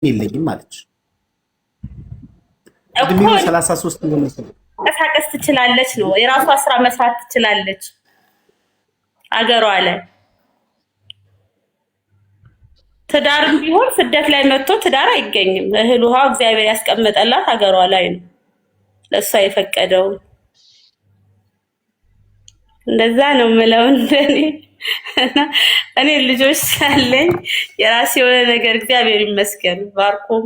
የለኝም ማለች። እድሜው 33 ነው። መንቀሳቀስ ትችላለች ነው የራሷ ስራ መስራት ትችላለች አገሯ ላይ። ትዳርም ቢሆን ስደት ላይ መጥቶ ትዳር አይገኝም። እህል ውሃ እግዚአብሔር ያስቀመጠላት አገሯ ላይ ነው ለሷ የፈቀደው። እንደዛ ነው የምለው እንደኔ። እኔ ልጆች ሳለኝ የራሴ የሆነ ነገር እግዚአብሔር ይመስገን ባርኮም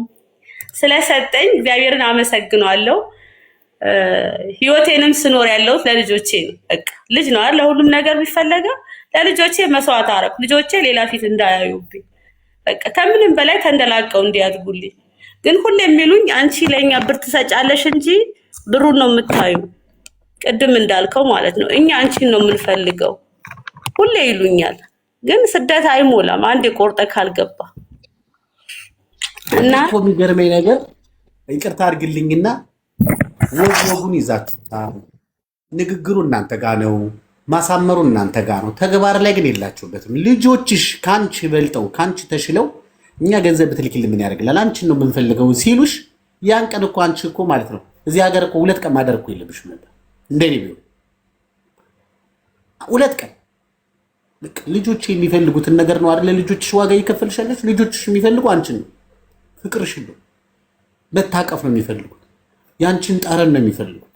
ስለሰጠኝ እግዚአብሔርን አመሰግናለሁ። ህይወቴንም ስኖር ያለሁት ለልጆቼ ነው። በቃ ልጅ ነው አይደል ለሁሉም ነገር የሚፈለገው። ለልጆቼ መስዋዕት አደረኩ። ልጆቼ ሌላ ፊት እንዳያዩብኝ፣ በቃ ከምንም በላይ ተንደላቀው እንዲያድጉልኝ። ግን ሁሌ የሚሉኝ አንቺ ለኛ ብር ትሰጫለሽ እንጂ ብሩን ነው የምታዩ። ቅድም እንዳልከው ማለት ነው እኛ አንቺን ነው የምንፈልገው ሁሌ ይሉኛል። ግን ስደት አይሞላም አንዴ ቆርጠ ካልገባ እና የሚገርመኝ ነገር ይቅርታ አድርግልኝና ወጉን ይዛችሁታ ንግግሩ እናንተ ጋር ነው፣ ማሳመሩ እናንተ ጋር ነው። ተግባር ላይ ግን የላችሁበትም። ልጆችሽ ካንቺ በልጠው ካንቺ ተሽለው እኛ ገንዘብ ብትልኪልን ምን ያደርግላል አንቺን ነው የምንፈልገው ሲሉሽ ያን ቀን እኮ አንቺ እኮ ማለት ነው እዚህ ሀገር እኮ 2 ቀን ማደር እኮ የለብሽም ነበር። እንደኔ ቢሆን 2 ቀን ልጆች የሚፈልጉትን ነገር ነው አይደል? ልጆችሽ ዋጋ ይከፈልሻለች። ልጆችሽ የሚፈልጉ አንቺን ነው፣ ፍቅርሽን ነው፣ መታቀፍ ነው የሚፈልጉት። ያንቺን ጠረን ነው የሚፈልጉት።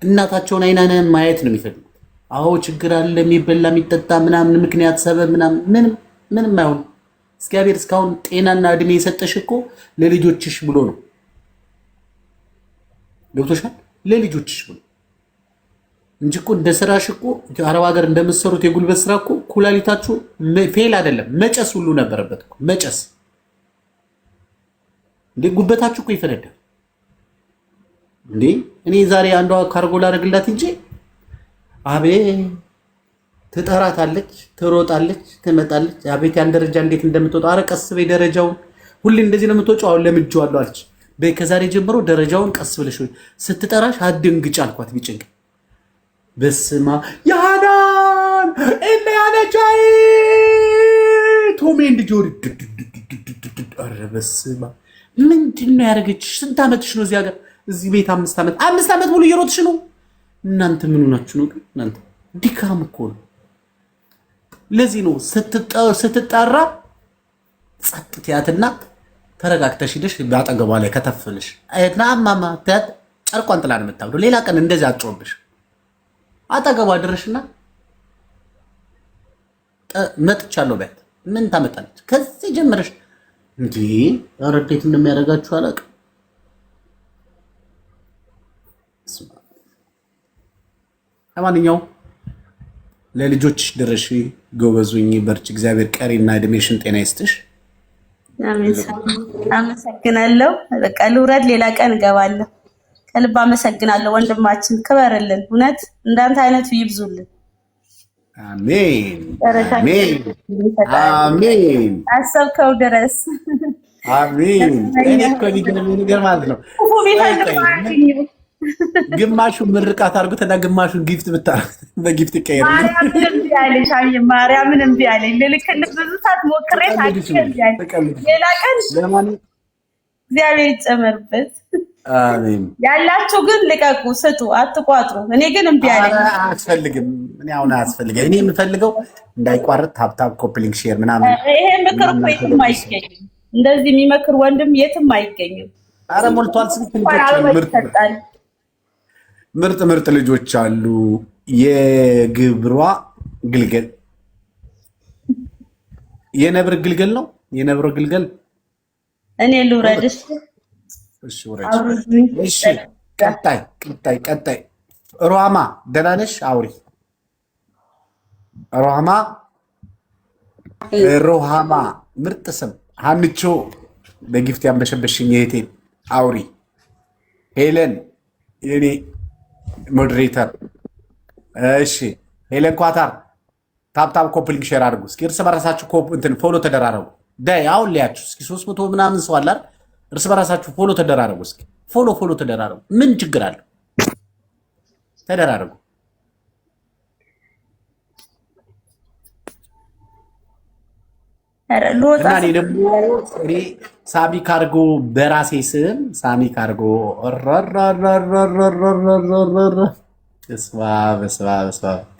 እናታቸውን አይናነ ማየት ነው የሚፈልጉት። አዎ ችግር አለ የሚበላ የሚጠጣ ምናምን ምክንያት ሰበብ ምናምን ምንም አይሆን። እግዚአብሔር እስካሁን ጤናና እድሜ የሰጠሽ እኮ ለልጆችሽ ብሎ ነው። ገብቶሻል? ለልጆችሽ ብሎ እንጂ እኮ እንደ ስራሽ እኮ አረብ ሀገር እንደምትሰሩት የጉልበት ስራ እኮ ኩላሊታችሁ ፌል አይደለም መጨስ ሁሉ ነበረበት እኮ መጨስ። እንዴ ጉበታችሁ እኮ ይፈነዳል እንዴ። እኔ ዛሬ አንዷ ካርጎ ላደርግላት እንጂ አቤት ትጠራታለች፣ ትሮጣለች፣ ትመጣለች። አቤት ያን ደረጃ እንዴት እንደምትወጣ። ኧረ ቀስ በይ ደረጃውን ሁሌ እንደዚህ ነው የምትወጪው። አሁን ለምጄዋለሁ አለች። በይ ከዛሬ ጀምሮ ደረጃውን ቀስ ብለሽ ስትጠራሽ አትደንግጭ አልኳት። ቢጭንቅ በስማ ያዳን እነ ያነጃይ ቶም ኤንድ ጆሪ ኧረ በስማ ምንድን ነው ያደረገችሽ? ስንት ዓመትሽ ነው እዚህ ሀገር? እዚህ ቤት 5 ዓመት ሙሉ እየሮጥሽ ነው። እናንተ ምን ሆናችሁ ነው? እናንተ ድካም እኮ ነው። ለዚህ ነው ስትጠራ ጸጥ ትያትና ተረጋግተሽ ሂደሽ ባጠገቧ ላይ ከተፍልሽ አይትና ማማ ተት ጨርቋን ጥላ ነው የምታብለው። ሌላ ቀን እንደዚህ አትጮብሽ። አጠገቧ ድረሽና መጥቻለሁ በት ምን ታመጣለች? ከዚህ ጀምረሽ እንዴ ኧረ እንዴት እንደሚያደርጋችሁ አላውቅም። ለማንኛውም ለልጆችሽ ድረሽ፣ ጎበዙኝ፣ በርቺ። እግዚአብሔር ቀሪና እድሜሽን ጤና ይስጥሽ። አመሰግናለሁ። በቃ ልውረድ፣ ሌላ ቀን እገባለሁ። ከልብ አመሰግናለሁ ወንድማችን፣ ክበርልን። እውነት እንዳንተ አይነቱ ይብዙልን። አሜን አሜን አሜን። አሰብከው ድረስ አሜን። እኔ እኮ ነገር ማለት ነው ግማሹ ምርቃት አድርጉትና ግማሹን ጊፍት በጊፍት ይቀየር። ማርያምን እምቢ አለኝ። ልልክልህ ብዙ ሰዓት ሞክሬ ሌላ ቀን እግዚአብሔር ይጨመርበት። አሜን። ያላችሁ ግን ልቀቁ፣ ስጡ፣ አትቋጥሩ። እኔ ግን እምቢ አለኝ። አያስፈልግም። እኔ አሁን አያስፈልግም። እኔ የምፈልገው እንዳይቋረጥ ታፕታፕ ኮፕሊንግ ሼር ምናምን። ይሄ ምክር እኮ የትም አይገኝም። እንደዚህ የሚመክር ወንድም የትም አይገኝም። አረ ሞልቷል። ስንት ምርጥ ልጆች አሉ። የግብሯ ግልገል የነብር ግልገል ነው። የነብር ግልገል እኔ ልውረድሽ። እሺ ወረድ። እሺ ቀጣይ ሮሃማ ደህና ነሽ? አውሪ ሮሃማ ምርጥ ስም። ሀንቾ በጊፍት ያንበሸበሽኝ እህቴን አውሪ። ሄለን የኔ ሞዴሬተር። እሺ ሄለን ኳታር ታፕታፕ ኮፕሊንግ ሼር አድርጉ እስኪ። እርስ በራሳችሁ ፎሎ ተደራረጉ። ዳይ አሁን ሊያችሁ እስኪ 300 ምናምን ሰው አለ። እርስ በራሳችሁ ፎሎ ተደራረጉ እስኪ። ፎሎ ተደራረጉ። ምን ችግር አለው? ተደራረጉ። ኧረ ልወጣ እና እኔ ደግሞ እኔ ሳሚ ካርጎ በራሴ ስም ሳሚ ካርጎ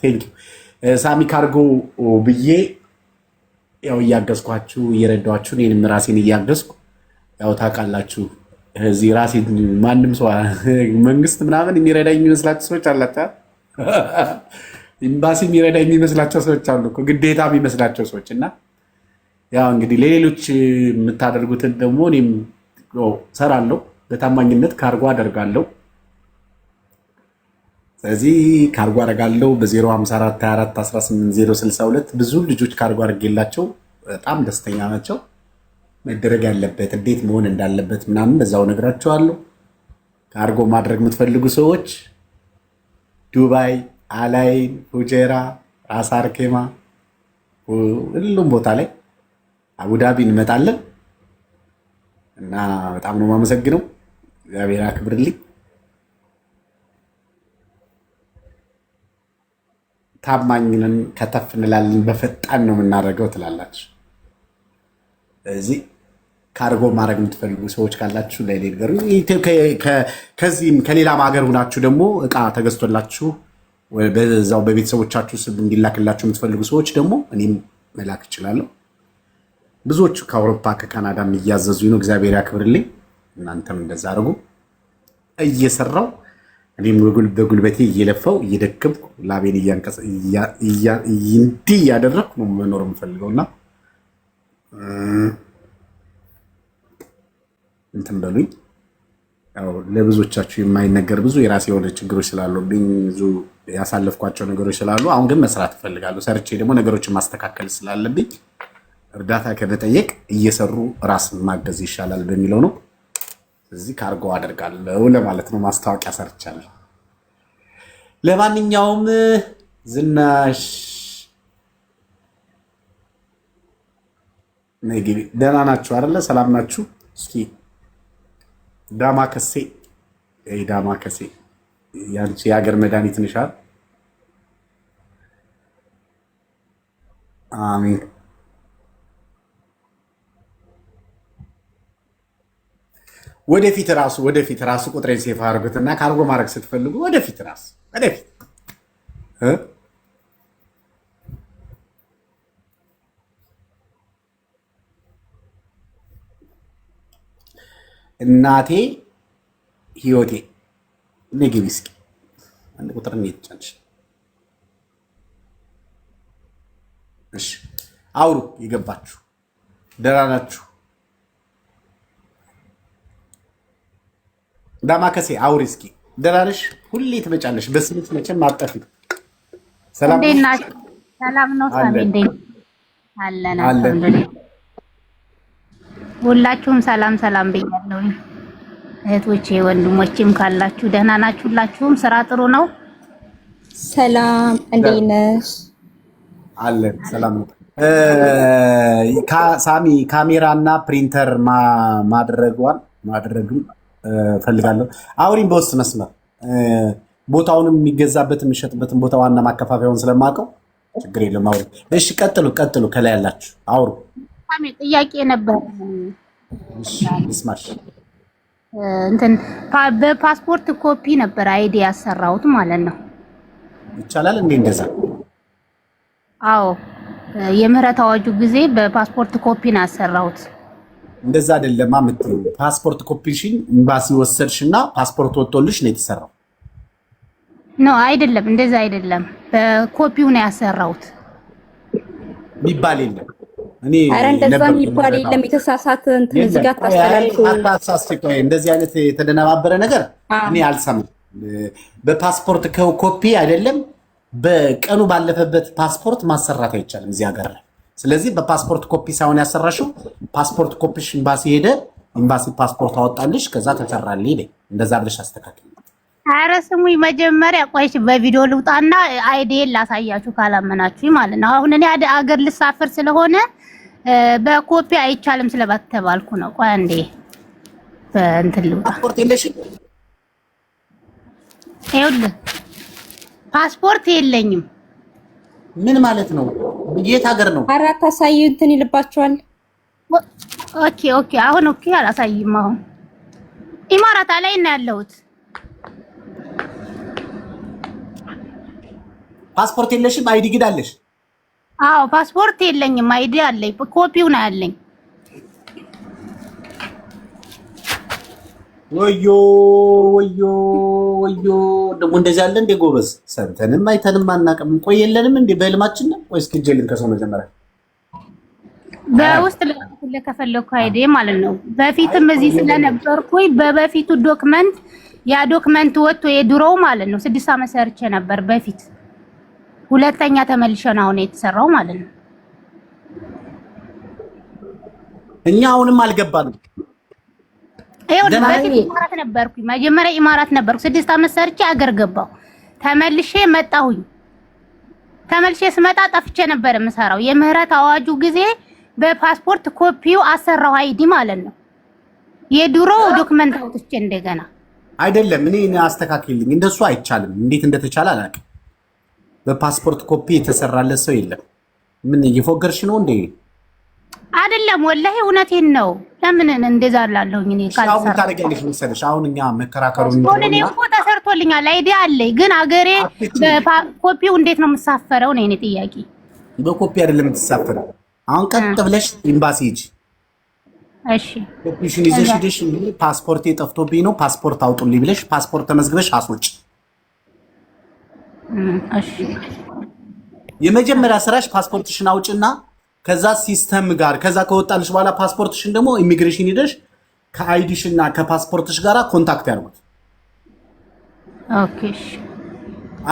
ቴንኪው ሳሚ ካርጎ ብዬ ያው እያገዝኳችሁ እየረዳኋችሁ እኔንም ራሴን እያገዝኩ ያው ታውቃላችሁ እዚህ ራሴ ማንም ሰው መንግስት ምናምን የሚረዳኝ የሚመስላቸው ሰዎች አላቸው። ኤምባሲ የሚረዳኝ የሚመስላቸው ሰዎች አሉ፣ ግዴታ የሚመስላቸው ሰዎች እና ያው እንግዲህ ለሌሎች የምታደርጉትን ደግሞ እኔም ሰራለሁ፣ በታማኝነት ካርጎ አደርጋለሁ። ስለዚህ ካርጎ አደርጋለሁ በ05424180062 ብዙ ልጆች ካርጎ አድርጌላቸው በጣም ደስተኛ ናቸው። መደረግ ያለበት እንዴት መሆን እንዳለበት ምናምን በዛው ነግራቸዋለሁ። ካርጎ ማድረግ የምትፈልጉ ሰዎች ዱባይ፣ አላይን፣ ሁጀራ፣ ራስ አርኬማ ሁሉም ቦታ ላይ አቡዳቢ እንመጣለን እና በጣም ነው የማመሰግነው። እግዚአብሔር አክብርልኝ። ታማኝንን ከተፍ እንላለን፣ በፈጣን ነው የምናደርገው ትላላችሁ። ስለዚህ ካርጎ ማድረግ የምትፈልጉ ሰዎች ካላችሁ ለሌገሩ ከዚህም ከሌላም ሀገር ሁናችሁ ደግሞ እቃ ተገዝቶላችሁ በዛው በቤተሰቦቻችሁ ስም እንዲላክላችሁ የምትፈልጉ ሰዎች ደግሞ እኔም መላክ እችላለሁ። ብዙዎቹ ከአውሮፓ ከካናዳም እያዘዙኝ ነው። እግዚአብሔር ያክብርልኝ። እናንተም እንደዛ አድርጉ። እየሰራው እኔም በጉልበቴ እየለፋው እየደከምኩ ላቤን እንዲህ እያደረግኩ ነው መኖር የምፈልገውና እንትን በሉኝ። ያው ለብዙዎቻችሁ የማይነገር ብዙ የራሴ የሆነ ችግሮች ስላሉብኝ ብዙ ያሳለፍኳቸው ነገሮች ስላሉ አሁን ግን መስራት እፈልጋለሁ። ሰርቼ ደግሞ ነገሮችን ማስተካከል ስላለብኝ እርዳታ ከመጠየቅ እየሰሩ ራስ ማገዝ ይሻላል በሚለው ነው። እዚህ ካርጎ አደርጋለሁ ለማለት ነው። ማስታወቂያ ሰርቻለሁ። ለማንኛውም ዝናሽ ነግቢ ደህና ናችሁ አይደለ? ሰላም ናችሁ? እስኪ ዳማከሴ ዳማከሴ ያንቺ የሀገር መድኃኒት ንሻል። አሜን። ወደፊት ራሱ ቁጥሬን ሴፍ አድርጉትና ካርጎ ማድረግ ስትፈልጉ ወደፊት እናቴ ህይወቴ ንግቢ እስኪ አንድ ቁጥር ነው የተጫንሽ። እሺ አውሩ፣ የገባችሁ ደህና ናችሁ? ዳማከሴ አውሪ እስኪ ደህና ነሽ? ሁሌ ትመጫለሽ በስልክ መቼም አጠፊ። ሰላም ነው? ሰላም ነው ሳሚ፣ እንዴት አለን? ሁላችሁም ሰላም ሰላም ብያለሁ። እህቶቼ ወንድሞቼም ካላችሁ ደህና ናችሁ? ሁላችሁም ስራ ጥሩ ነው? ሰላም እንዴት ነሽ? አለን ሰላም ነው። ሳሚ ካሜራና ፕሪንተር ማድረግም ፈልጋለሁ። አውሪኝ በውስጥ መስመር ቦታውንም የሚገዛበትን የሚሸጥበትን ቦታ ዋና ማከፋፈያውን ስለማውቀው ችግር የለም። አውሪ። እሺ ቀጥሉ። ከላይ ያላችሁ አውሩ። ሳሚ ጥያቄ ነበር። ይስማሽ። እንትን በፓስፖርት ኮፒ ነበር አይዲ ያሰራሁት ማለት ነው። ይቻላል እንዴ እንደዛ? አዎ የምህረት አዋጁ ጊዜ በፓስፖርት ኮፒ ነው ያሰራሁት። እንደዛ አይደለም የምትይው። ፓስፖርት ኮፒሽን ኤምባሲ ወሰድሽና ፓስፖርት ወጥቶልሽ ነው የተሰራው? ነው አይደለም፣ እንደዛ አይደለም። በኮፒው ነው ያሰራሁት የሚባል የለም። እኔ አረ እንደዛ የሚባል የለም። የተሳሳተ እንትን እዚህ ጋር ታስተላልፉ። አታሳስቆይ። እንደዚህ አይነት የተደነባበረ ነገር እኔ አልሰማም። በፓስፖርት ኮፒ አይደለም፣ በቀኑ ባለፈበት ፓስፖርት ማሰራት አይቻልም እዚህ ሀገር ላይ። ስለዚህ በፓስፖርት ኮፒ ሳይሆን ያሰራሽው ፓስፖርት ኮፒሽ ኤምባሲ ሄደ፣ ኤምባሲ ፓስፖርት አወጣልሽ፣ ከዛ ተሰራልኝ ይሄ እንደዛ ብለሽ አስተካክል። ኧረ ስሙኝ መጀመሪያ ቆይሽ በቪዲዮ ልውጣና አይዲን ላሳያችሁ ካላመናችሁ ማለት ነው። አሁን እኔ አገር ልሳፈር ስለሆነ በኮፒ አይቻልም ስለባተባልኩ ነው። ቆይ አንዴ በእንትን ልውጣ። ፓስፖርት የለሽም? ይኸውልህ ፓስፖርት የለኝም። ምን ማለት ነው? የት ሀገር ነው? አራት አሳይ እንትን ይልባቸዋል። ኦኬ አሁን አላሳይም። አሁን ኢማራታ ላይ ነው ያለሁት። ፓስፖርት የለሽም? አይዲ ግን አለሽ? አዎ ፓስፖርት የለኝም፣ አይዲ አለኝ። ኮፒው ነው ያለኝ። ወዮ ደግሞ እንደዚህ አለ እንደ ጎበዝ ሰምተንም አይተንም አናውቅም። ቆይ የለንም እንዴ በህልማችን ነው ወይስ ክጀልን ከሰው መጀመሪያ በውስጥ ለከፈለኩ አይዲ ማለት ነው። በፊትም እዚህ ስለነበርኩኝ በበፊቱ ዶክመንት ያ ዶክመንት ወጥቶ የድሮው ማለት ነው 6 ዓመት ሰርቼ ነበር በፊት። ሁለተኛ ተመልሸን አሁን የተሰራው ማለት ነው። እኛ አሁንም አልገባንም። በፊት ኢማራት ነበርኩኝ። መጀመሪያ ኢማራት ነበርኩ 6 ዓመት ሰርቼ አገር ገባሁ። ተመልሼ መጣሁኝ። ተመልሼ ስመጣ ጠፍቼ ነበር የምሰራው። የምህረት አዋጁ ጊዜ በፓስፖርት ኮፒው አሰራው አይዲ ማለት ነው። የድሮ ዶክመንት አውጥቼ እንደገና አይደለም እኔ አስተካክልልኝ። እንደሱ አይቻልም። እንዴት እንደተቻለ አላውቅም። በፓስፖርት ኮፒ የተሰራለት ሰው የለም። ምን እየፎገርሽ ነው እንዴ? አይደለም ወላሂ እውነቴን ነው። ለምን እንደዛ አላለሁኝ እኔ ካልሰራ አሁን ታደርጊያለሽ መሰለሽ። አሁን እኛ መከራከሩን እኔ እኮ ተሰርቶልኛል አይዲ አለኝ። ግን አገሬ በኮፒው እንዴት ነው የምሳፈረው ነው የኔ ጥያቄ። በኮፒ አይደለም የምትሳፈረው። አሁን ቀጥ ብለሽ ኤምባሲ ሂጂ። እሺ ኮፒሽን ይዘሽ ሂደሽ ፓስፖርት ጠፍቶብኝ ነው ፓስፖርት አውጡልኝ ብለሽ ፓስፖርት ተመዝግበሽ አስወጪ። እሺ የመጀመሪያ ስራሽ ፓስፖርትሽን አውጭና ከዛ ሲስተም ጋር ከዛ ከወጣልሽ በኋላ ፓስፖርትሽን ደግሞ ኢሚግሬሽን ሄደሽ ከአይዲሽና ከፓስፖርትሽ ጋር ኮንታክት ያርጉት። ኦኬ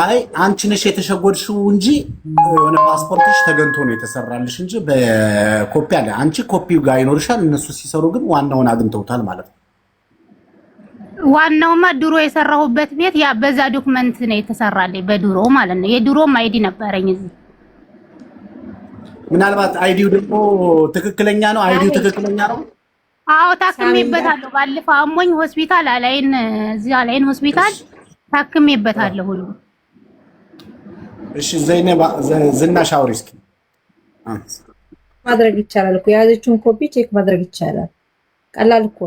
አይ አንቺ ነሽ የተሸጎድሽው እንጂ የሆነ ፓስፖርትሽ ተገንቶ ነው የተሰራልሽ እንጂ በኮፒ አለ። አንቺ ኮፒው ጋር ይኖርሻል። እነሱ ሲሰሩ ግን ዋናውን አግኝተውታል ማለት ነው። ዋናውማ ድሮ የሰራሁበት ቤት ያ በዛ ዶክመንት ነው የተሰራልኝ በድሮ ማለት ነው። የድሮም አይዲ ነበረኝ እዚህ። ምናልባት አይዲው ደግሞ ትክክለኛ ነው። አይዲው ትክክለኛ ነው። አዎ ታክሜበታለሁ። ባለፈው አሞኝ ሆስፒታል አላይን እዚህ አላይን ሆስፒታል ታክሜበታለሁ ሁሉ። እሺ ዘይነባ ዝናሽ አውሪ እስኪ። ማድረግ ይቻላል እኮ የያዘችውን ኮፒ ቼክ ማድረግ ይቻላል። ቀላል እኮ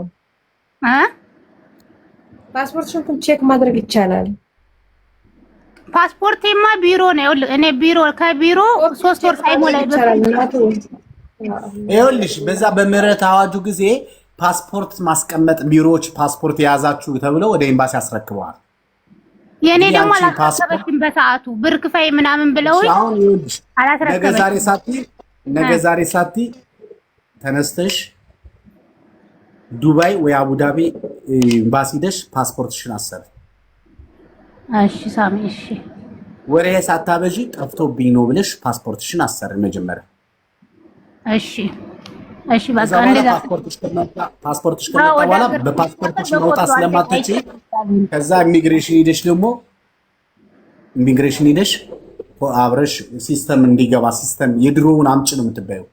ፓስፖርትሽን ቼክ ማድረግ ይቻላል። ፓስፖርቴማ ቢሮ ነው። እኔ ቢሮ ከቢሮ 3 ወር ሳይሞላ ይኸውልሽ በዛ በምህረት አዋጁ ጊዜ ፓስፖርት ማስቀመጥ ቢሮዎች ፓስፖርት የያዛችሁ ተብለው ወደ ኤምባሲ አስረክበዋል። የኔ ደግሞ አላስረከበችም በሰዓቱ ብር ክፈይ ምናምን ብለውኝ አላስረከበችም። ነገ ዛሬ ሳቲ ተነስተሽ ዱባይ ወይ አቡዳቢ ኤምባሲ ደሽ ፓስፖርትሽን አሰረ። እሺ ሳሚ እሺ ወሬ ሳታበጂ ጠፍቶብኝ ነው ብለሽ ፓስፖርትሽን አሰረ መጀመሪያ። እሺ በቃ እንደዛ ፓስፖርትሽ ከመጣ በኋላ በፓስፖርትሽ መውጣት ስለማትችይ ከዛ ኢሚግሬሽን ሄደሽ አብረሽ ሲስተም እንዲገባ ሲስተም የድሮውን አምጪ ነው የምትባየው።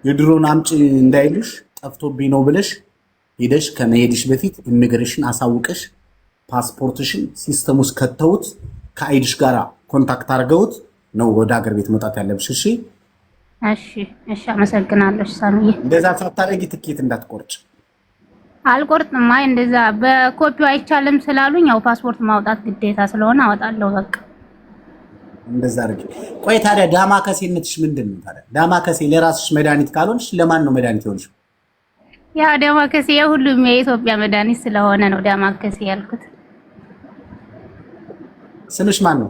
የድሮውን አምጪ እንዳይልሽ ጠፍቶብኝ ነው ብለሽ ሄደሽ ከመሄድሽ በፊት ኢሚግሬሽን አሳውቀሽ ፓስፖርትሽን ሲስተም ውስጥ ከተውት ከአይዲሽ ጋራ ኮንታክት አድርገውት ነው ወደ ሀገር ቤት መውጣት ያለብሽ። እሺ አመሰግናለሁ ሳሚዬ። እንደዛ ሳታረጊ ትኬት እንዳትቆርጭ። አልቆርጥም። አይ እንደዛ በኮፒው አይቻልም ስላሉኝ ያው ፓስፖርት ማውጣት ግዴታ ስለሆነ አወጣለሁ በቃ። እንደዛ አድርጊ። ቆይ ታዲያ ዳማከሴነትሽ ምንድን ነው ታዲያ? ዳማከሴ ለራስሽ መድኃኒት ካልሆንሽ ለማን ነው መድኃኒት ይሆንሽ? ያው ዳማከሴ የሁሉም የኢትዮጵያ መድኃኒት ስለሆነ ነው ዳማከሴ ያልኩት። ስምሽ ማን ነው?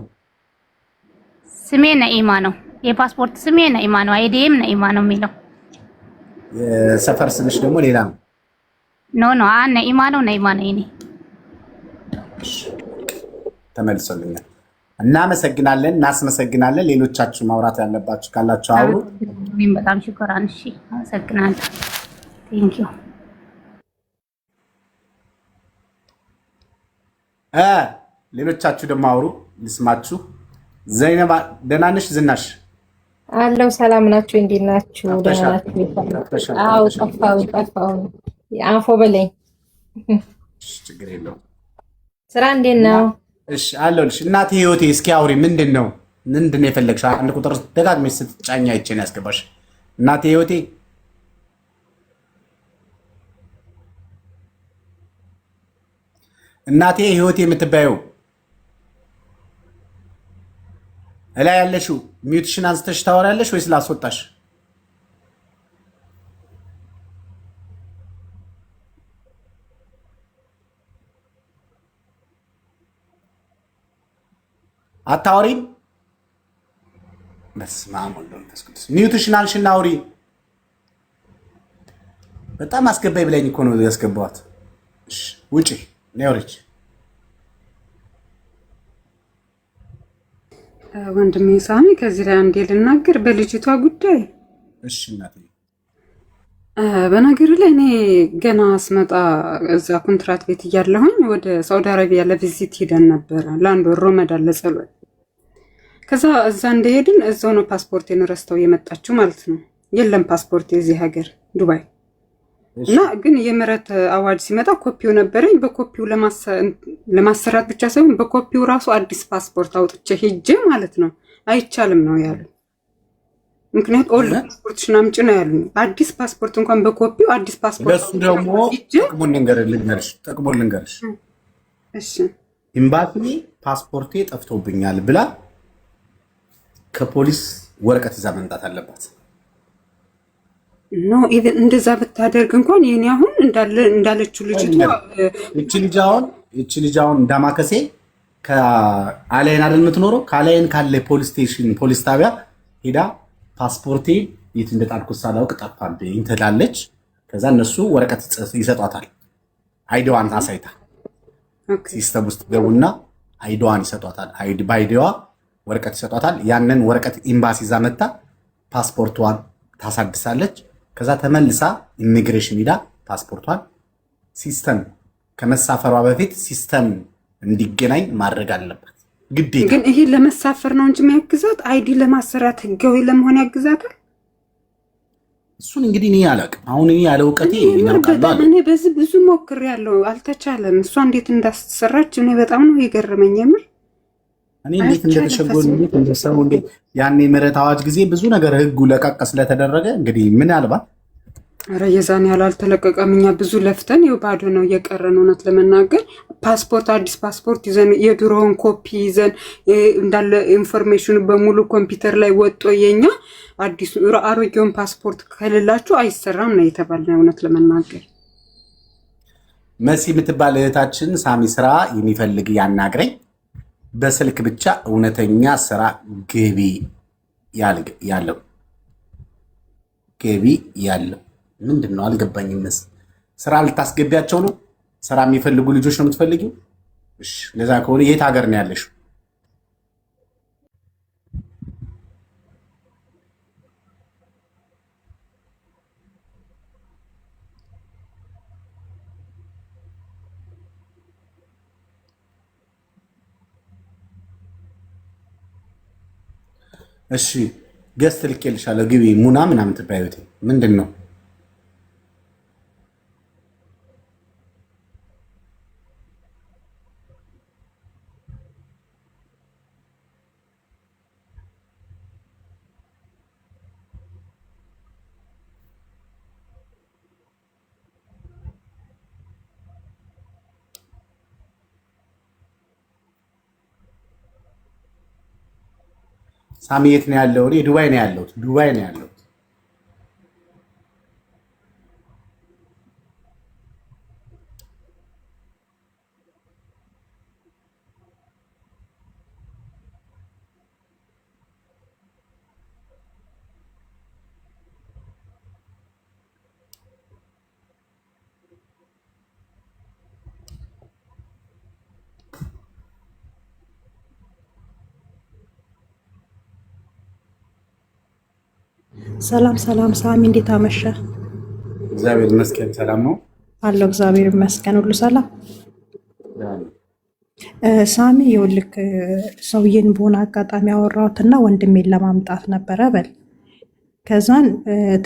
ስሜ ነኢማ ነው። የፓስፖርት ስሜ ነኢማ ነው። አይዲም ነኢማ ነው የሚለው። የሰፈር ስምሽ ደግሞ ሌላ ነው? ኖ ነኢማ ነው። ነኢማ ነው እኔ። ተመልሶልኛል። እናመሰግናለን፣ እናስመሰግናለን። ሌሎቻችሁ ማውራት ያለባችሁ ካላችሁ አውሩ። እኔም በጣም ሽኩራን። እሺ አመሰግናለሁ። ቴንክ ዩ። ሌሎቻችሁ ደግሞ አውሩ ልስማችሁ። ዘይነባ ደህና ነሽ? ዝናሽ አለው። ሰላም ናችሁ? እንዴት ናችሁ? ደህና ናችሁ? አዎ ጠፋሁ። አንፎ በለኝ። ችግር የለውም። ስራ እንዴት ነው? እሺ አለሁልሽ። እናቴ ህይወቴ እስኪ አውሪ። ምንድን ነው ምንድን ነው የፈለግሽ? አንድ ቁጥር ደጋግመሽ ስትጫኛ አይቼ ነው ያስገባሽ። እናቴ ህይወቴ እናቴ ህይወቴ የምትባየው እላይ ያለሽው ሚውትሽን አንስተሽ ታወራለሽ ወይስ ላስወጣሽ? አታወሪም? በስመ አብ ወወልድ ወመንፈስ ቅዱስ። ሚውትሽን አንሽና አውሪ። በጣም አስገባይ ብላኝ እኮ ነው ያስገባዋት። እሺ ውጪ ነውሪች። ወንድሜ ሳሚ ከዚህ ላይ አንዴ ልናገር በልጅቷ ጉዳይ። እሺ እናቴ። በነገር ላይ እኔ ገና ስመጣ እዛ ኮንትራት ቤት እያለሁኝ ወደ ሳውዲ አረቢያ ለቪዚት ሄደን ነበረ ለአንድ ወር ረመዳን ለጸሎት። ከዛ እዛ እንደሄድን እዛው ነው ፓስፖርቴን ረስተው የመጣችው ማለት ነው። የለም ፓስፖርት የዚህ ሀገር ዱባይ እና ግን የምህረት አዋጅ ሲመጣ ኮፒው ነበረኝ። በኮፒው ለማሰራት ብቻ ሳይሆን በኮፒው ራሱ አዲስ ፓስፖርት አውጥቼ ሄጄ ማለት ነው። አይቻልም ነው ያሉ። ምክንያቱም ኦልድ ፓስፖርትሽን አምጪ ነው ያሉኝ። አዲስ ፓስፖርት እንኳን በኮፒው አዲስ ፓስፖርት ለሱ ደግሞ ጥቅሙን ልንገርሽ። እሺ ኤምባሲ ፓስፖርቴ ጠፍቶብኛል ብላ ከፖሊስ ወረቀት ይዛ መምጣት አለባት። ኖ ኢቭን እንደዛ ብታደርግ እንኳን የኔ አሁን እንዳለችው እቺ ልጅ አሁን እንዳማከሴ ከአላይን አይደል የምትኖረው? ከአላይን ካለ ፖሊስ ስቴሽን ፖሊስ ጣቢያ ሄዳ ፓስፖርቴ የት እንደጣልኩት ሳላውቅ ጠፋብኝ ትላለች። ከዛ እነሱ ወረቀት ይሰጧታል። አይዲዋን አሳይታ ሲስተም ውስጥ ገቡና አይዲዋን ይሰጧታል። በአይዲዋ ወረቀት ይሰጧታል። ያንን ወረቀት ኤምባሲ ይዛ መታ ፓስፖርቷን ታሳድሳለች። ከዛ ተመልሳ ኢሚግሬሽን ሄዳ ፓስፖርቷን ሲስተም ከመሳፈሯ በፊት ሲስተም እንዲገናኝ ማድረግ አለባት ግዴታ። ግን ይሄ ለመሳፈር ነው እንጂ የሚያግዛት አይዲ ለማሰራት ህጋዊ ለመሆን ያግዛታል? እሱን እንግዲህ እኔ አላውቅም። አሁን እኔ ያለ እውቀቴ እናውቃለሁ። እኔ በዚህ ብዙ ሞክሬያለሁ፣ አልተቻለም። እሷ እንዴት እንዳሰራች እኔ በጣም ነው የገረመኝ የምር። እኔ እንዴት እንደተሸጎን እንዴት እንደሰሩ እንዴት ያኔ ምህረት አዋጅ ጊዜ ብዙ ነገር ህጉ ለቀቅ ስለተደረገ እንግዲህ ምናልባት ኧረ የዛን ያህል አልተለቀቀም። እኛ ብዙ ለፍተን ይኸው ባዶ ነው የቀረን። እውነት ለመናገር ፓስፖርት አዲስ ፓስፖርት ይዘን የድሮውን ኮፒ ይዘን እንዳለ ኢንፎርሜሽኑ በሙሉ ኮምፒውተር ላይ ወጦ የኛ አዲሱ አሮጌውን ፓስፖርት ከሌላችሁ አይሰራም ነው የተባልነው። እውነት ለመናገር መሲ የምትባል እህታችን ሳሚ ስራ የሚፈልግ ያናግረኝ በስልክ ብቻ እውነተኛ ስራ ገቢ ያለው ምንድን ነው አልገባኝም። ስራ ልታስገቢያቸው ነው? ስራ የሚፈልጉ ልጆች ነው የምትፈልጊው? እሺ ለዛ ከሆነ የት ሀገር ነው ያለሽው? እሺ ገስት ልኬልሻለሁ ግቢ። ሙና ምናምን ትባዩት ምንድን ነው? ሳሚ የት ነው ያለው? እኔ ዱባይ ነው ያለሁት። ሰላም ሰላም ሳሚ እንዴት አመሸ? እግዚአብሔር ይመስገን ሰላም ነው አለው። እግዚአብሔር ይመስገን ሁሉ ሰላም። ሳሚ ይኸውልህ ሰውዬን በሆነ አጋጣሚ ያወራሁትና ወንድሜን ለማምጣት ነበረ በል ከዛን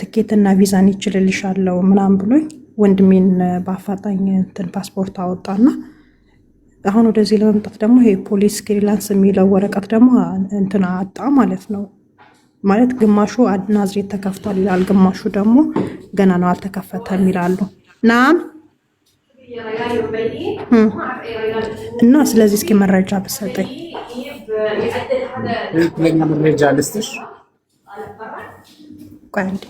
ትኬትና ቪዛን ይችልልሻለሁ ምናምን ብሎኝ ወንድሜን በአፋጣኝ እንትን ፓስፖርት አወጣና አሁን ወደዚህ ለመምጣት ደግሞ ይሄ ፖሊስ ክሊራንስ የሚለው ወረቀት ደግሞ እንትና አጣ ማለት ነው። ማለት ግማሹ ናዝሬት ተከፍቷል ይላል፣ ግማሹ ደግሞ ገና ነው አልተከፈተም ይላሉ። ናም እና ስለዚህ እስኪ መረጃ ብትሰጠኝ። መረጃ ልስጥሽ? ቆይ አንዴ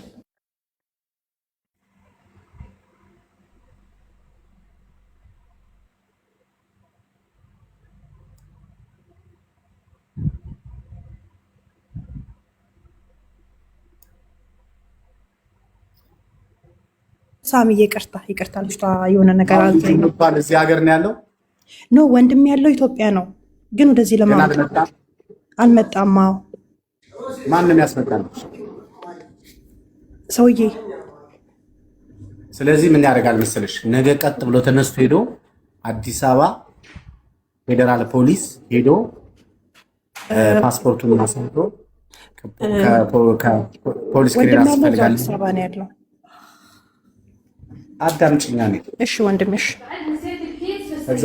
ሳሚ ይቅርታ ልጅቷ የሆነ ነገር አዘኝ ነው። እዚህ ሀገር ነው ያለው? ኖ ወንድም ያለው ኢትዮጵያ ነው፣ ግን ወደዚህ ለማምጣት አልመጣም። ማንም ያስመጣል ሰውዬ። ስለዚህ ምን ያደርጋል መሰለሽ፣ ነገ ቀጥ ብሎ ተነስቶ ሄዶ አዲስ አበባ ፌዴራል ፖሊስ ሄዶ ፓስፖርቱን ማሳይቶ ከፖሊስ ክሊራንስ ይፈልጋል። አዲስ አበባ ነው ያለው። አዳምጪኛ ነኝ። እሺ ወንድምሽ። ከዛ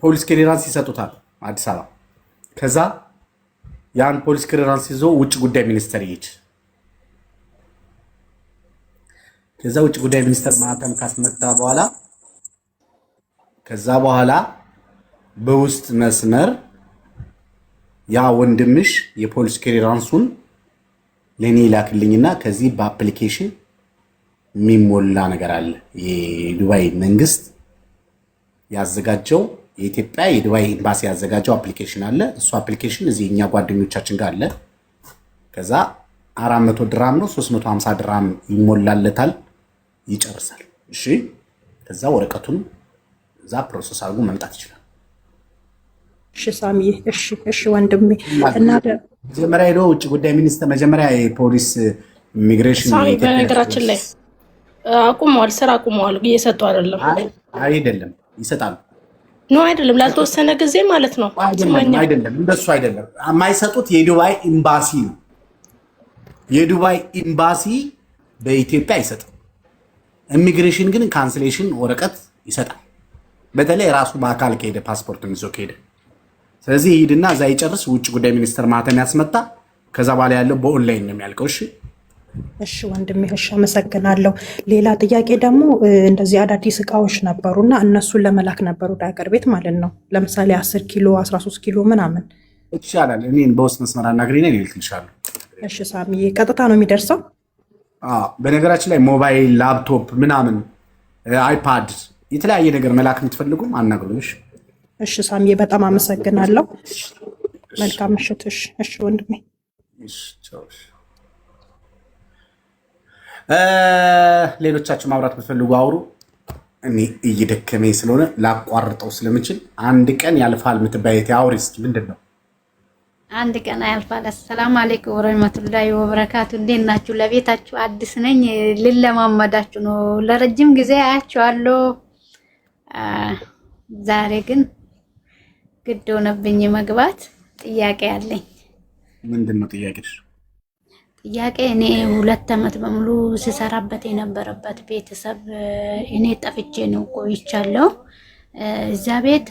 ፖሊስ ክሊራንስ ይሰጡታል አዲስ አበባ። ከዛ ያን ፖሊስ ክሊራንስ ይዞ ውጭ ጉዳይ ሚኒስቴር ይሄድ። ከዛ ውጭ ጉዳይ ሚኒስቴር ማህተም ካስመጣ በኋላ ከዛ በኋላ በውስጥ መስመር ያ ወንድምሽ የፖሊስ ክሊራንሱን ለኔ ይላክልኝና ከዚህ በአፕሊኬሽን የሚሞላ ነገር አለ። የዱባይ መንግስት ያዘጋጀው የኢትዮጵያ የዱባይ ኤምባሲ ያዘጋጀው አፕሊኬሽን አለ። እሱ አፕሊኬሽን እዚህ እኛ ጓደኞቻችን ጋር አለ። ከዛ 400 ድራም ነው 350 ድራም ይሞላለታል፣ ይጨርሳል። እሺ ከዛ ወረቀቱን እዛ ፕሮሰስ አድርጎ መምጣት ይችላል። እሺ ሳሚ፣ እሺ ወንድሜ። እና መጀመሪያ ሄዶ ውጭ ጉዳይ ሚኒስቴር መጀመሪያ የፖሊስ ኢሚግሬሽን በነገራችን ላይ አቁመዋል፣ ስራ አቁመዋል። እየሰጡ አይደለም። አይደለም ይሰጣሉ። ኖ አይደለም፣ ላልተወሰነ ጊዜ ማለት ነው። አይደለም እንደሱ አይደለም። የማይሰጡት የዱባይ ኤምባሲ ነው። የዱባይ ኤምባሲ በኢትዮጵያ አይሰጥም። ኢሚግሬሽን ግን ካንስሌሽን ወረቀት ይሰጣል። በተለይ ራሱ በአካል ከሄደ ፓስፖርቱን ይዞ ከሄደ። ስለዚህ ሂድና እዛ ይጨርስ፣ ውጭ ጉዳይ ሚኒስቴር ማህተም ያስመጣ። ከዛ በኋላ ያለው በኦንላይን ነው የሚያልቀው። እሺ ወንድሜ፣ እሺ አመሰግናለሁ። ሌላ ጥያቄ ደግሞ እንደዚህ አዳዲስ እቃዎች ነበሩና እነሱን ለመላክ ነበሩ ወደ ሀገር ቤት ማለት ነው። ለምሳሌ 10 ኪሎ 13 ኪሎ ምናምን ይቻላል። እኔን በውስጥ መስመር አናግሪኝ ነው ይልክልሻለሁ። እሺ ሳሚዬ፣ ቀጥታ ነው የሚደርሰው? በነገራችን ላይ ሞባይል፣ ላፕቶፕ ምናምን፣ አይፓድ የተለያየ ነገር መላክ የምትፈልጉም አናግሩኝ። እሺ ሳሚዬ፣ በጣም አመሰግናለሁ። መልካም ምሽት። እሺ ወንድሜ። ሌሎቻችሁ ማውራት ብትፈልጉ አውሩ። እኔ እየደከመኝ ስለሆነ ላቋርጠው ስለምችል አንድ ቀን ያልፋል የምትባየት አውሪ እስኪ። ምንድን ነው አንድ ቀን ያልፋል? አሰላሙ አለይኩም ወረህመቱላሂ ወበረካቱ። እንዴት ናችሁ? ለቤታችሁ አዲስ ነኝ፣ ልለማመዳችሁ ነው። ለረጅም ጊዜ አያችኋለሁ። ዛሬ ግን ግድ ሆነብኝ መግባት። ጥያቄ አለኝ። ምንድን ነው ጥያቄሽ? ጥያቄ እኔ 2 ዓመት በሙሉ ስሰራበት የነበረበት ቤተሰብ እኔ ጠፍቼ ነው ቆይቻለሁ። እዛ ቤት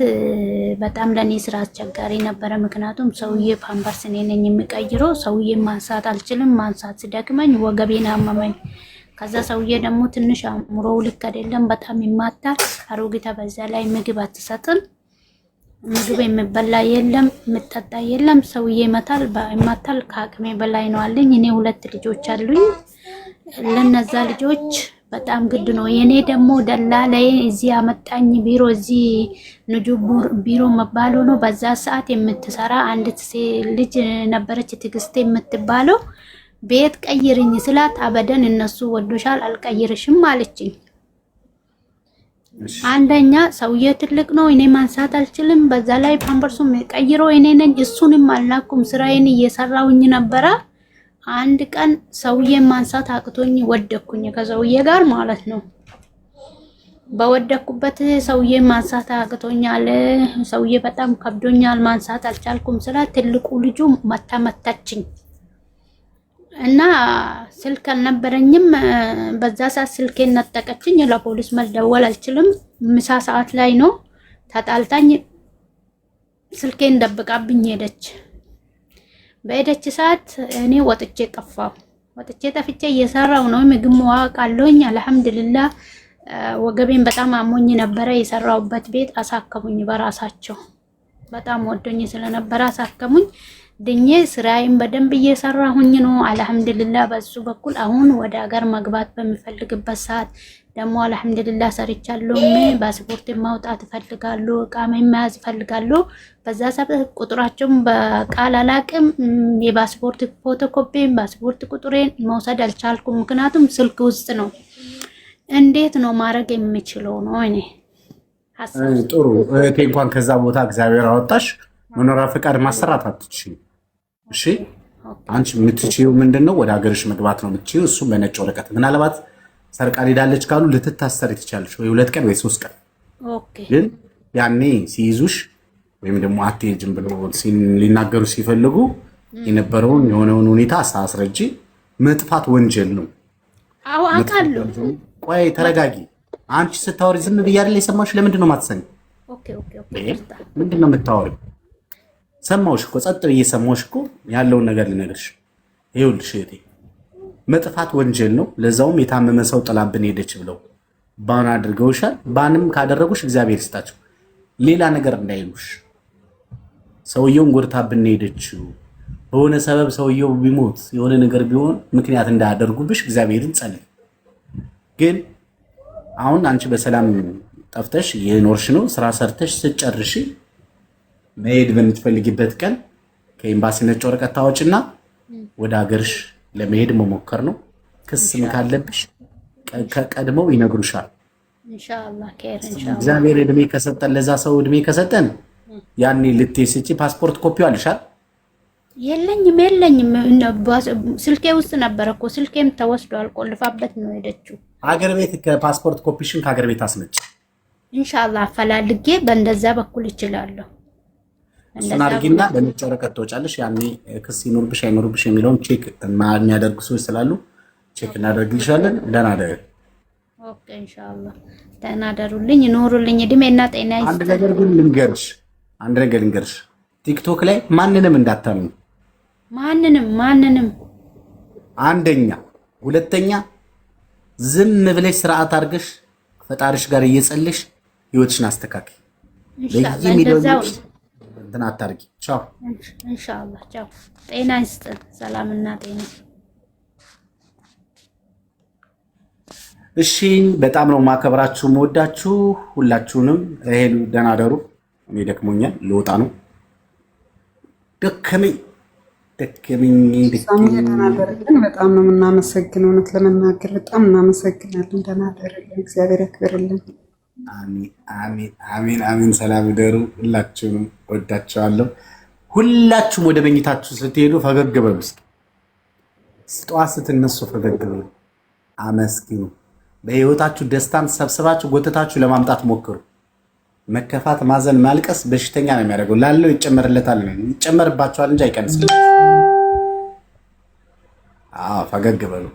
በጣም ለኔ ስራ አስቸጋሪ ነበረ። ምክንያቱም ሰውዬ ፓምፐርስ እኔ ነኝ የሚቀይረው። ሰውዬ ማንሳት አልችልም። ማንሳት ሲደክመኝ ወገቤን አመመኝ። ከዛ ሰውዬ ደግሞ ትንሽ አእምሮው ልክ አይደለም፣ በጣም ይማታል። አሮጊታ፣ በዛ ላይ ምግብ አትሰጥም። ምግብ የሚበላ የለም፣ የምጠጣ የለም። ሰውዬ ይመታል፣ ከአቅሜ በላይ ነው አለኝ። እኔ 2 ልጆች አሉኝ። ለነዛ ልጆች በጣም ግድ ነው። የኔ ደግሞ ደላላዬ እዚህ አመጣኝ ቢሮ፣ እዚህ ንጁብ ቢሮ መባሉ ነው። በዛ ሰዓት የምትሰራ አንዲት ልጅ ነበረች ትግስት የምትባለው። ቤት ቀይርኝ ስላት አበደን እነሱ ወዶሻል አልቀይርሽም አለችኝ። አንደኛ ሰውዬ ትልቅ ነው፣ እኔ ማንሳት አልችልም። በዛ ላይ ፓምፐርሱም ቀይሮ እኔ ነኝ፣ እሱንም አልናኩም። ስራዬን እየሰራውኝ ነበረ። አንድ ቀን ሰውዬ ማንሳት አቅቶኝ ወደኩኝ፣ ከሰውዬ ጋር ማለት ነው። በወደኩበት ሰውዬ ማንሳት አቅቶኛል፣ ሰውዬ በጣም ከብዶኛል፣ ማንሳት አልቻልኩም ስላት ትልቁ ልጁ መታችኝ እና ስልክ አልነበረኝም። በዛ ሰዓት ስልኬን ነጠቀችኝ። ለፖሊስ መደወል አልችልም። ምሳ ሰዓት ላይ ነው ተጣልታኝ ስልኬን ደብቃብኝ ሄደች። በሄደች ሰዓት እኔ ወጥቼ ጠፋሁ። ወጥቼ ጠፍቼ እየሰራው ነው። ምግብ መዋቃለሁኝ። አልሐምዱሊላህ ወገቤን በጣም አሞኝ ነበረ። የሰራውበት ቤት አሳከሙኝ በራሳቸው። በጣም ወዶኝ ስለነበረ አሳከሙኝ። ድኜ ስራዬን በደንብ እየሰራሁኝ ነው። አልሐምዱሊላህ በሱ በኩል አሁን ወደ ሀገር መግባት በሚፈልግበት ሰዓት ደግሞ አልሐምዱሊላህ ሰርቻለሁ። ፓስፖርት ማውጣት እፈልጋለሁ፣ እቃም መያዝ እፈልጋለሁ። በዛ ሰበብ ቁጥራቸውን በቃል አላቅም። የፓስፖርት ፎቶኮፒን ፓስፖርት ቁጥሬን መውሰድ አልቻልኩም፣ ምክንያቱም ስልክ ውስጥ ነው። እንዴት ነው ማድረግ የምችለው ነው? እኔ ጥሩ እህቴ፣ እንኳን ከዛ ቦታ እግዚአብሔር አወጣሽ። መኖሪያ ፈቃድ ማሰራት አትችይም። እሺ አንቺ የምትችይው ምንድነው? ወደ ሀገርሽ መግባት ነው የምትችይው። እሱም በነጭ ወረቀት ምናልባት ሰርቃ ሄዳለች ካሉ ልትታሰር ትችላለች፣ ወይ 2 ቀን ወይ 3 ቀን። ግን ያኔ ሲይዙሽ ወይም ደግሞ አትሄጂም ብሎ ሊናገሩ ሲፈልጉ የነበረውን የሆነውን ሁኔታ አስረጂ። መጥፋት ወንጀል ነው። አዎ አውቃለሁ። ቆይ ተረጋጊ። አንቺ ስታወሪ ዝም ብዬ አይደል የሰማሽ? ለምንድን ነው የማትሰሚ? ምንድን ነው የምታወሪው? ሰማሁሽ እኮ ጸጥ ብዬ ሰማሁሽ እኮ። ያለውን ነገር ልነግርሽ። ይኸውልሽ እህቴ መጥፋት ወንጀል ነው። ለዛውም የታመመ ሰው ጥላብን ሄደች ብለው ባን አድርገውሻል። ባንም ካደረጉሽ እግዚአብሔር ይስጣቸው። ሌላ ነገር እንዳይሉሽ። ሰውየውን ጎድታብን ሄደችው በሆነ ሰበብ ሰውየው ቢሞት የሆነ ነገር ቢሆን ምክንያት እንዳያደርጉብሽ እግዚአብሔርን ጸልይ። ግን አሁን አንቺ በሰላም ጠፍተሽ የኖርሽ ነው። ስራ ሰርተሽ ስጨርሽ መሄድ በምትፈልጊበት ቀን ከኤምባሲ ነጭ ወረቀት ታወጭና ወደ ሀገርሽ ለመሄድ መሞከር ነው። ክስም ካለብሽ ቀድመው ይነግሩሻል። ኢንሻአላህ ኢንሻአላህ እግዚአብሔር እድሜ ከሰጠን ለዛ ሰው እድሜ ከሰጠን ያኔ ልትስጪ ፓስፖርት ኮፒው አልሻል? የለኝም ስልኬ ውስጥ ነበር እኮ። ስልኬም ተወስዷል፣ ቆልፋበት ነው ሄደችው። ሀገር ቤት ከፓስፖርት ኮፒሽን ከሀገር ቤት አስመጭ። ኢንሻአላህ አፈላልጌ በእንደዛ በኩል ይችላለሁ። እሱን አድርጊና በነጭ ወረቀት ትወጫለሽ። ያኔ ክስ ይኖርብሽ አይኖርብሽ የሚለውን ቼክ የሚያደርጉ ሰዎች ስላሉ ቼክ እናደርግልሻለን። ደህና ደሩ። ኦኬ ኢንሻአላህ ደህና ደሩልኝ፣ ኑሩልኝ፣ እድሜና ጤና ይስጥ። አንድ ነገር ልንገርሽ፣ ቲክቶክ ላይ ማንንም እንዳታምኑ። ማንንም አንደኛ፣ ሁለተኛ ዝም ብለሽ ስርዓት አድርገሽ ፈጣሪሽ ጋር እየጸለሽ ህይወትሽን አስተካክል። ኢንሻአላህ እንትን አታርጊ። ቻው ኢንሻአላህ ቻው። ጤና ይስጥ፣ ሰላምና ጤና። እሺ በጣም ነው ማከብራችሁ፣ መወዳችሁ ሁላችሁንም። ሄሉ ደህና ደሩ። እኔ ደክሞኛል፣ ልወጣ ነው። ደከመኝ። በጣም ነው የምናመሰግነው። እውነት ለመናገር በጣም እናመሰግናለን። ደህና ደርልን፣ እግዚአብሔር ያክብርልን። አሜን። ሰላም ደሩ። ሁላችሁንም ወዳችኋለሁ። ሁላችሁም ወደ መኝታችሁ ስትሄዱ ፈገግ በሉ። ጠዋት ስትነሱ ፈገግ በሉ፣ አመስግኑ። በህይወታችሁ ደስታን ሰብስባችሁ ጎተታችሁ ለማምጣት ሞክሩ። መከፋት፣ ማዘን፣ ማልቀስ በሽተኛ ነው የሚያደርገው። ላለው ይጨመርለታል፣ ይጨመርባችኋል እንጂ አይቀንስም። ፈገግ በሉ።